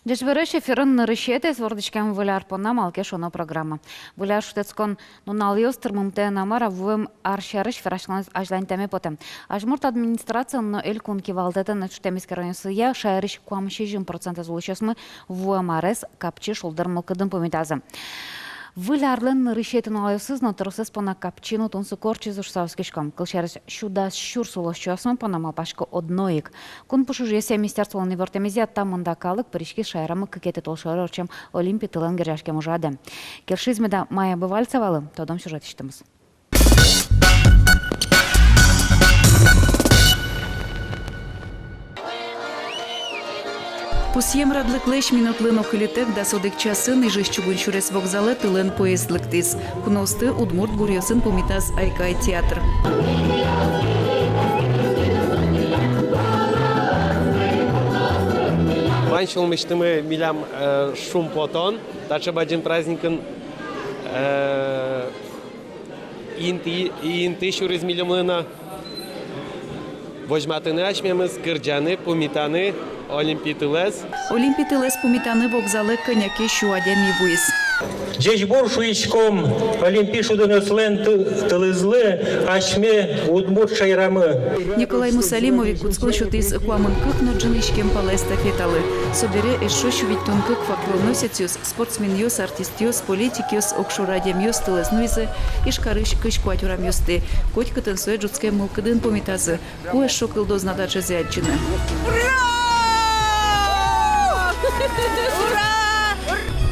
Дежвереш эфирын нырышете свордичкам выляр понна малке шоно программа. Выляр шутецкон нуналиос тырмымте намара вуем аршарыш ферашланс ажлантаме потем. Ажмурт администрация но элькун кивалдетен шутемиске районсыя шайрыш куамшижим процента зулышесмы вуем арес капчи шулдырмыл кыдым помитазы. Вылярлен нырышете налиосыз но тырысыз пона капчину тунсу корчи зушсавскишком. Кылшарыш шудас шур сулошчосмы пона малпашко одноик. Кун пушужесе министерство универтемизия тамында калык пришки шайрамы кыкеты толшары чем Олимпий тылын геряшке мужады. Кершизмеда Майя Бывальцевалы, тодом сюжет иштіміз. Пусьем радлык леш минутлын охилетек да содек часын ижиш чугун шурес вокзалы тылын поездлыктис. Куносты Удмурт гурьосын помитас Айкай театр. Раньше мы милям шум потон, даже один праздником инты шурез милямына возьматыны ачмемыз кырджаны, помитаны, Олимпий тылез. Олимпий тылез помитаны вокзалы коняки шуадями вуис. Здесь больше ичком Олимпишу донеслен тылызлы, ачме Удмурт шайрамы. Николай Мусалимович куцклышут из куамынкык но джинышкем пала эстафеталы. Собере эшош виттункык факвылносецюс, спортсменьёс, артистьёс, политикёс, окшурадемьёс тылызнуизе, ишкарыш кышкуатюрамьёсты. Котька танцует жутская мылкыдын помитазы. Куэш шокылдоз надача зятчины.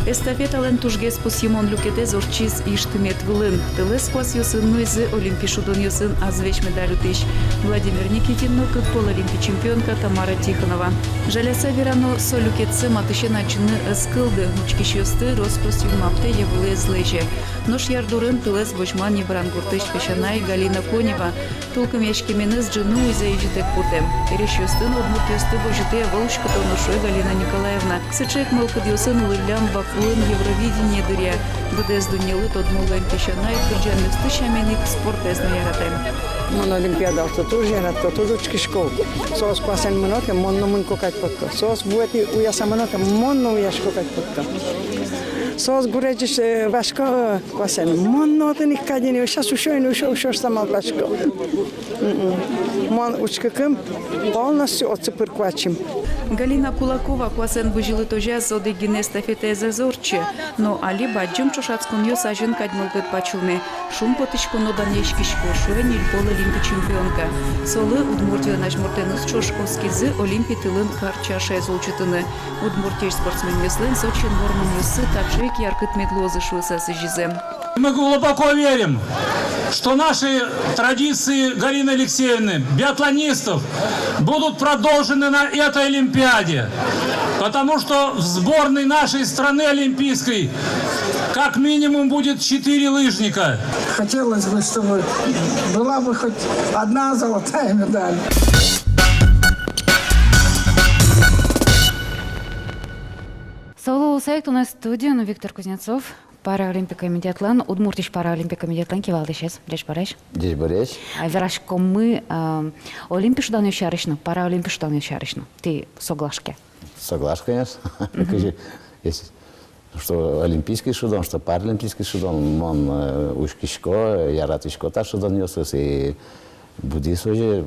Эстафетален тужгес пусьемон люкете зорчиз иштымет вылын. Тылес куас йосын нуйзы олимпишудон йосын азвеч медалю тыщ. Владимир Никитин мылкык пол олимпий чемпионка Тамара Тихонова. Жаляса верано со люкетце матыше начыны ыскылды. Учкиш йосты роспрос юнмапте евылы злеже. Нош ярдурын тылес бочман Евран Гуртыш Пешанай Галина Конева. Толком яшкеменыз джину иза ижитек путем. Переш йостын Удмурт йосты божите волшка тонушой Галина Николаевна. Ксычек мылкыд йосын улылям Вафлын Евровидение дыря. Будез дунелы тодмулын Пешанай кырджанных стыщаменик спорт эзна яратем. Mon Olimpiada asta тоже яратто, тоже учкишков. Сос квасен моноке, монно мун кокать потто. Сос буэти уяса моноке, монно уяш кокать потто. Сос гуреджиш вашко квасен, монно тыник кадини, сейчас ушо самал вашко. Мон учкакым полностью отцепырквачим. Галина Кулакова квасен выжилы тоже зоды гинестафете зазорче, но али баджим чушацкун ё сажен кадмылгыт пачулме. Шум потычку но данешкишко шуэнил пол олимпий чемпионка. Солы Удмуртия нажмуртенус чош оскизы Олимпий тылын карчаше золчытыны. Удмуртия спортсмен меслен Сочин норман юсы таджик яркыт медлозы шуэса сыжизем. Мы глубоко верим, что наши традиции Галины Алексеевны, биатлонистов, будут продолжены на этой Олимпиаде. Потому что в сборной нашей страны олимпийской как минимум будет 4 лыжника. Хотелось бы, чтобы была бы хоть одна золотая медаль. Соло усайт у нас студию, но Виктор Кузнецов, Паралимпик комитетлан, Удмуртиш Паралимпик комитетлан кивалдышес. Деш бареш? Деш бареш. Верашко мы Олимпишудан ющарышно, Паралимпишудан ющарышно. Ты соглашке? Соглашка, конечно. Если что олимпийский шудон, что паралимпийский шудон, он ушкишко, яратышко та шудон несос, и буддист уже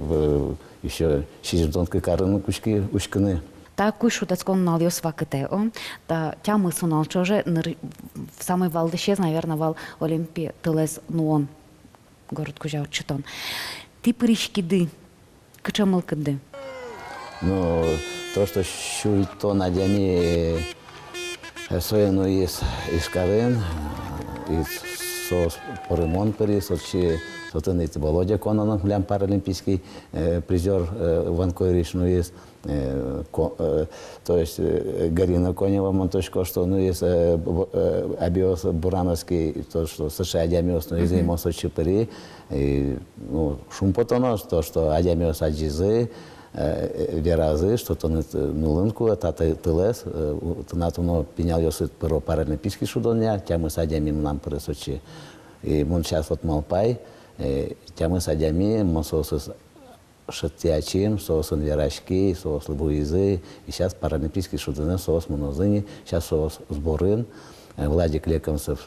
еще шиждонка карыны кушки ушканы. Так кушутецкон налиос вакытео, та тямы сунал чоже в самой валдышез, наверное, вал Олимпии тылез нуон, город кужа читон. Ты пришкиды, качамылкиды? Ну, то, что щуй то надяни соену из Карен, из сос поремон перис, отче сотенит Володя Кононов, лям паралимпийский призер Ванкойриш, ну есть, то есть Галина Конева, Монтошко, что ну есть Абиос Бурановский, то, что США Адямиос, ну есть ему сочи пери, ну шум потонос, то, что Адямиос Аджизы, Веразы, что-то нулынку, это тылес, тонатуно пенял ёсит про паралимпийский шудоня, тямы садями нам пресочи, и мон сейчас вот малпай, тямы садями, мон сосыс Шатиачим, соус Верашки, соус Лабуизы, и сейчас паралимпийский шудены, соус Манузыни, сейчас соус Сборын, Владик Лекомцев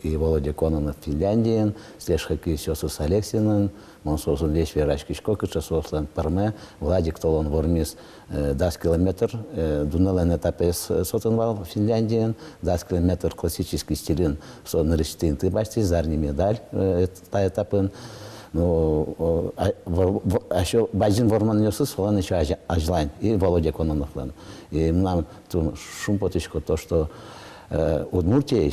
и Володя Кононов в Финляндии, слеж хоккей Сёсус Алексинен, Монсоус Лещ Верашки Шкокыча, соус Лэн Парме, Владик Толон Вормис, 10 километр, Дунелен этапес Сотенвал в Финляндии, 10 километр классический стилин, сон Риштин Тыбасти, зарни медаль, та этапын. Ну, а еще Базин Ворман Нёсыс, он еще Ажлайн, и Володя Кононов. И нам шум потечко то, что Удмуртия,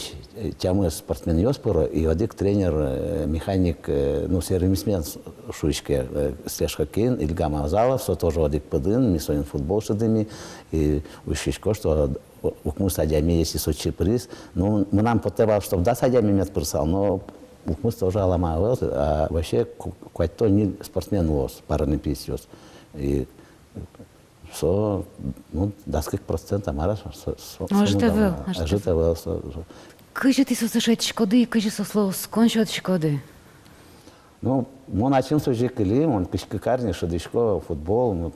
тямы спортсмен Йоспора, и одик тренер, механик, ну, сервисмен шуйшке, слеж хоккейн, Ильгам Авзалов, со тоже одик подын, мисоин футбол шедыми, и ушишко, что укму садями есть и Сочи приз. Ну, мы нам потребовал, чтобы да садями мет присал, но укму тоже аламавел, а вообще какой-то не спортсмен лос, паралимпийский. И со, ну, 10% амара. Ажитавел. Кыжи ты сосышать шкоды, кыжи сослов скончат шкоды. Ну, мы начали служить килим, он кишкарни, шадышко, футбол,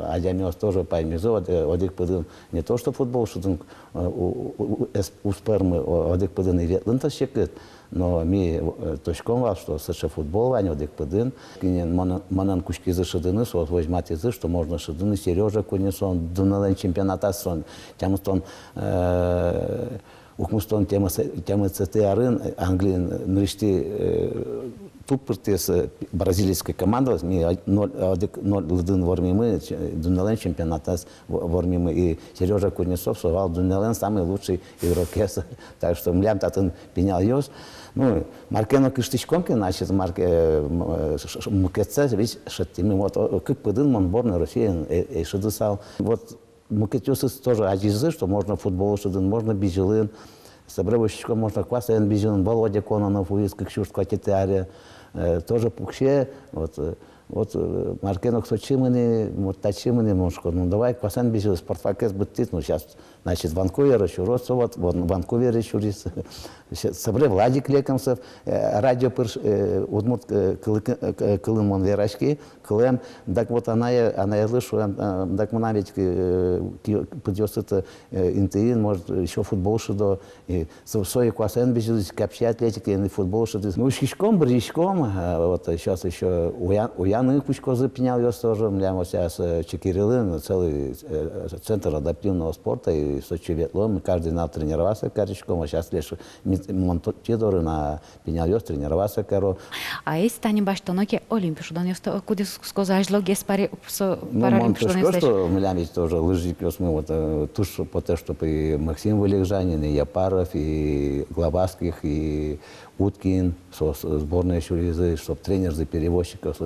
адямиос тоже поймезо, одик подын не то что футбол, что у спермы одик подын и ветлента щекет, но ми точком вас, что сша футбол, они одик подын, манан кушки за шадыны, so возьмать из, что можно шадыны, Сережа Кунисон, Дунелен чемпионата сон, тем что Укмустон темы ЦТРН, Англии, нрышти тупыртес бразильской команды, ми 0-1 вормимы, Дунелен чемпионатас вормимы, и Сережа Кузнецов совал Дунелен самый лучший игрокес, так что млям татын пенял ёс. Ну, Маркено Кыштычконки, значит, Мукеце, ведь шаттими, вот, как подын, он сборной России, и шедысал. Вот, Мукетюсы тоже ажизы, что можно футбол шедын, можно бежелын, собрывочечко можно квасен бежелын, Володя Кононов, уиска, кшурская тетария, тоже пукше, вот Маркенок Сочимани, вот Тачимани, ну давай квасен бежелын, спортфакес бытит, ну сейчас, значит, Ванкувер еще рос, вот Ванкувер еще рис, собры Владик Лекомцев, радио Удмурт Кылымон Верашки, Клем, так вот она я слышу, так мы ведь придется это интуин, может еще футбол шедо, и свои квасен бежит, капчи атлетики, и футбол шедо. Ну шишком, бричком, вот сейчас еще у Яны Пучко запенял ее тоже, мля вот сейчас Чекирилын, целый центр адаптивного спорта, и Сочи Ветлом, каждый день тренировался каричком, а сейчас лишь Монтидоры на пенял ее тренировался каро. А если тани баштоноки Олимпиаду, если куда сказать, что есть паралимпиаду, что мля ведь тоже лыжник, мы вот туш по то, что и Максим Валикжанин, и Япаров, и Глобаских, и Уткин, сборная Шуризы, чтоб тренер за перевозчиков,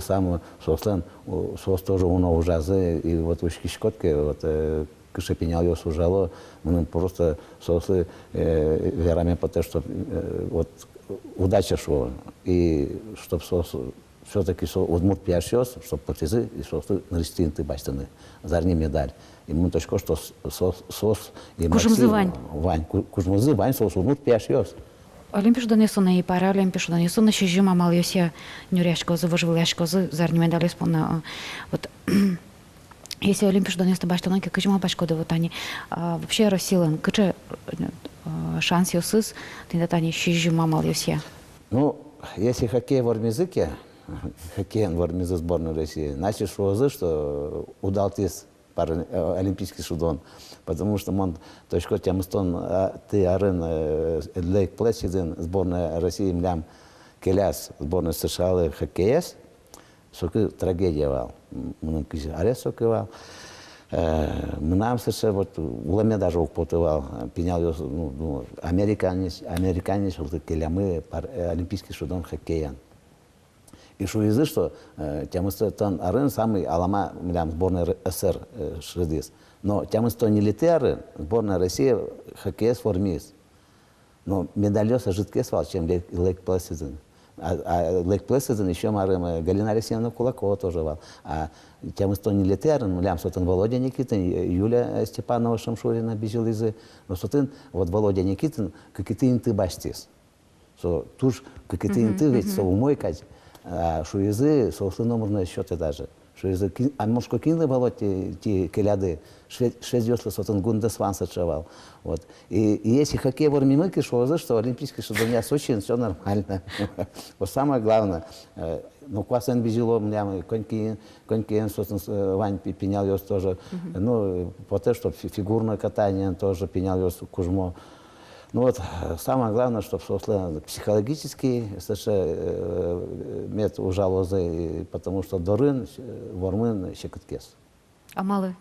сам, тоже у нового жазы, и вот у Шкишкотки, вот Кышепенял ее сужало, мы просто сосли верами по то, что вот удача шла, и чтоб все-таки Удмурт пьяшёс, чтоб потезы, и что нарестин ты бачтаны, зарни медаль. И мы точно что сос и Максим Вань, Кужмузы Вань сос Удмурт пьяшёс. Олимпиаду несуна и паралимпиаду несуна ще жима мал йося нюряшкозы, выживляшкозы, зарни медаль исполна. Вот если Олимпиаду несуна баштоноки, кыжма башкоды вот они вообще Россиялан, кыча шанс йосыз, ты тани ще жима мал йося. Ну, если хоккей в Ормязыке, хоккей в Ормязы сборной России, значит, что удалтис олимпийский судон, потому что он точно тем, что ты арен лейк плесиден сборная России млям келяс сборная США хоккеес, соки трагедия вал, мы арест сокивал, мы нам США вот уламе даже укпотывал, пенял ну американец вот келямы олимпийский судон хоккеян. И что из-за что тем, что тон арен самый алама млям сборная СССР шредис. Но тем, что не летер сборная России хоккей формис. Но медальёс жидкий свал, чем лейк плесиден. А лейк плесиден еще марем Галина Алексеевна Кулакова тоже вал. А тем, что не летер, млям что тон Володя Никитин, Юлия Степанова Шамшурина бежал из. Но что тон вот Володя Никитин, как и ты баштис. Что туж как и ты ведь со умой кать. А шуизы соусы номерные счеты даже. Шуизы, а может кинули болоте те келяды, шведёслы сотен гундесван сочевал. Вот. И если хоккей вормимыки, что олимпийский шедевр Сочи, все нормально. Вот самое главное, ну, квасен бежало, млямы, коньки, собственно, Вань пенял ее тоже. Ну, потому что фигурное катание тоже пенял ее Кужмо. Ну вот, самое главное, чтобы психологически мет ужалозы, потому что дорын, вормын, щекоткес. А малы?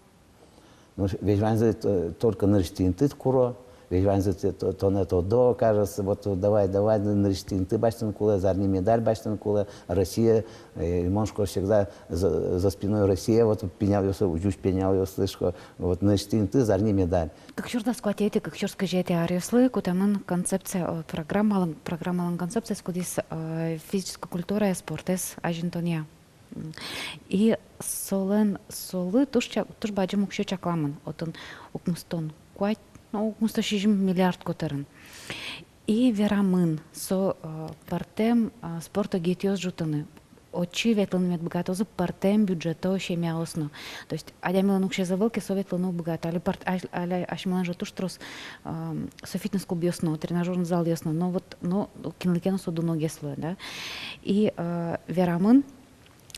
Ну, ведь ванзы только нарштинты куро, ведь ванзы то не то до, кажется, вот давай нарштинты баштин куле, зарни медаль баштин куле, Россия, и Моншко всегда за спиной Россия, вот пенял ее, учусь пенял ее, слышко, вот нарштинты, зарни медаль. Как черта скватети, как черт скажете, арьеслы, кутамын концепция, программа концепция скудис физическая культура и спортес ажинтония. И солы туш баджим укшо чакламын, отын укмустон куайт, ну укмусто 6 миллиард котырын. И верамын со партем спорта гетиоз жутыны. Очи ветлын мет богатозы партем бюджето шемяосно. То есть адямилан укше завылки со ветлыну богато. Али ашмилан же туш трос со фитнес-клуб ясно, тренажерный зал ясно. Но вот, ну, кинлекену со дуно гесло, да. И верамын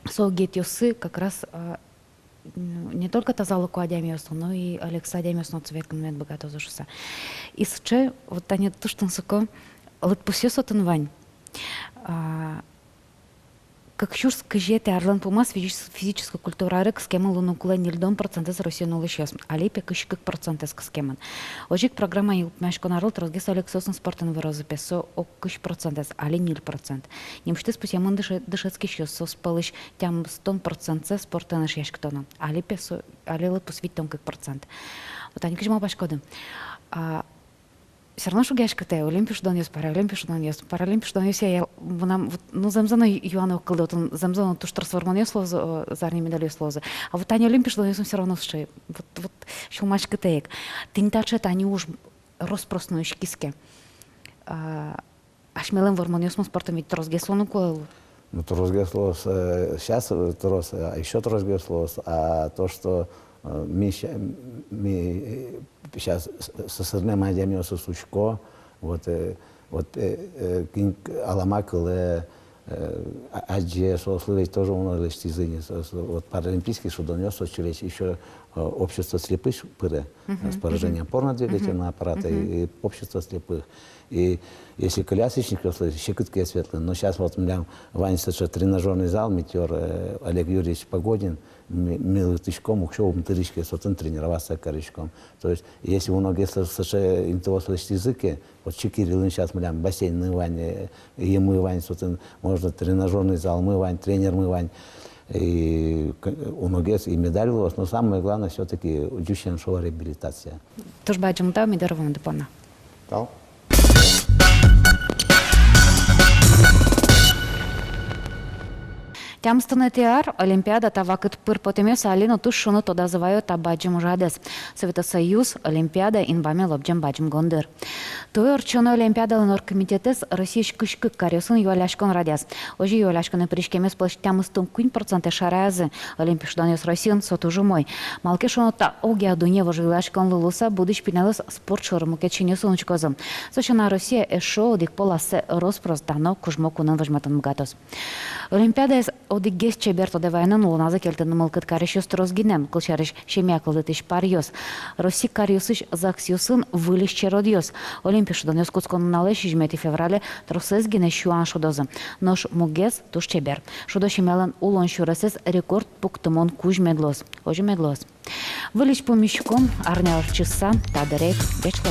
со гетиосы как раз не только тазалоку адямиосно, но и Алекса адямиосно цветкан мет богатозы шуса. И сче вот они туштан соко лытпусесотын вань. Как чур скажете, Арлан Пумас физическая культура рык схема лунукула нельдом процентез Россия нулы сейчас, а лепе кышкик процентез схеман. Ожик программа и мешко народ разгес Алексосын спортен выразы песо о кыш процентез, али 0%. Немшты спустя мон дышецкий счет со спалыш тям 100% спортен иш яшктона, али песо, али лыпус вид тонкик процент. Вот они кыжма башкодым. Все равно шугашкате, Олимпиш донес, паралимпиш донес, я ну замзана Юану кладотун, замзана туш трансформанию слоза, зарни медали слоза. А вот они Олимпиш донес все равно все. Вот шумашкатеек. Ты не так что они уж распространуешь киске. Ашмелем ворманиосмом спортом ведь разгеслону кулу. Ну, то разгесло сейчас, а еще то разгесло, а то, что мы сейчас со стороны Мадямиоса Сучко, вот Аламакл, Аджи, сословие тоже у нас листизыни, вот паралимпийский судонес, еще общество слепых с поражением опорно-двигательного аппарата и общество слепых. И если колясочников, щекотки светлые, но сейчас вот у меня Ваня тренажерный зал, метеор Олег Юрьевич Погодин, милытычком, укшовым тырычке, сотен тренироваться корычком. То есть, если у многих интеллектуальных языки, вот Чекирилын сейчас мы бассейн мывань, и мывань, сотен, можно тренажерный зал мывань, тренер мывань. И у многих и медаль у вас, но самое главное все-таки учащая шоу реабилитация. Тоже бачим там медаровым депона. Да. Тям станетиар Олимпиада тавакыт пыр потемес алино туш шуну тода заваю табаджим жадес. Советсоюз Олимпиада инбаме лобджем баджим гондыр. Той орчоно Олимпиада оргкомитетес Россия кышкы каресын юаляшкон радяс. Ожи юаляшконы пришкемес площадь тямыстын куин проценты шаразы. Олимпишданес Россиян сотужу мой. Малке шуну та оги адуне вожи юаляшкон лулуса будыш пинелес спорт шорому кетчине сунучкозом. Сочина Россия эшо дик поласе роспрос дано кужмоку нан вожматан мгатос. Олимпиада Одигес чеберто девайнан луназа келтен мылкыт кариш ёстрос гинем, кылчариш шемякылдытыш парьёс. Росси карьёсыш заксиосын вылиш черодьёс. Олимпишудан ёскутскон налеш 20 феврале тросез гине шуан шудозы. Нош мугес туш чебер. Шудо шемелен улон шурасез рекорд пуктымон куж медлос. Ожи медлос. Вылиш помещиком арнял часа, тадерек, бечло.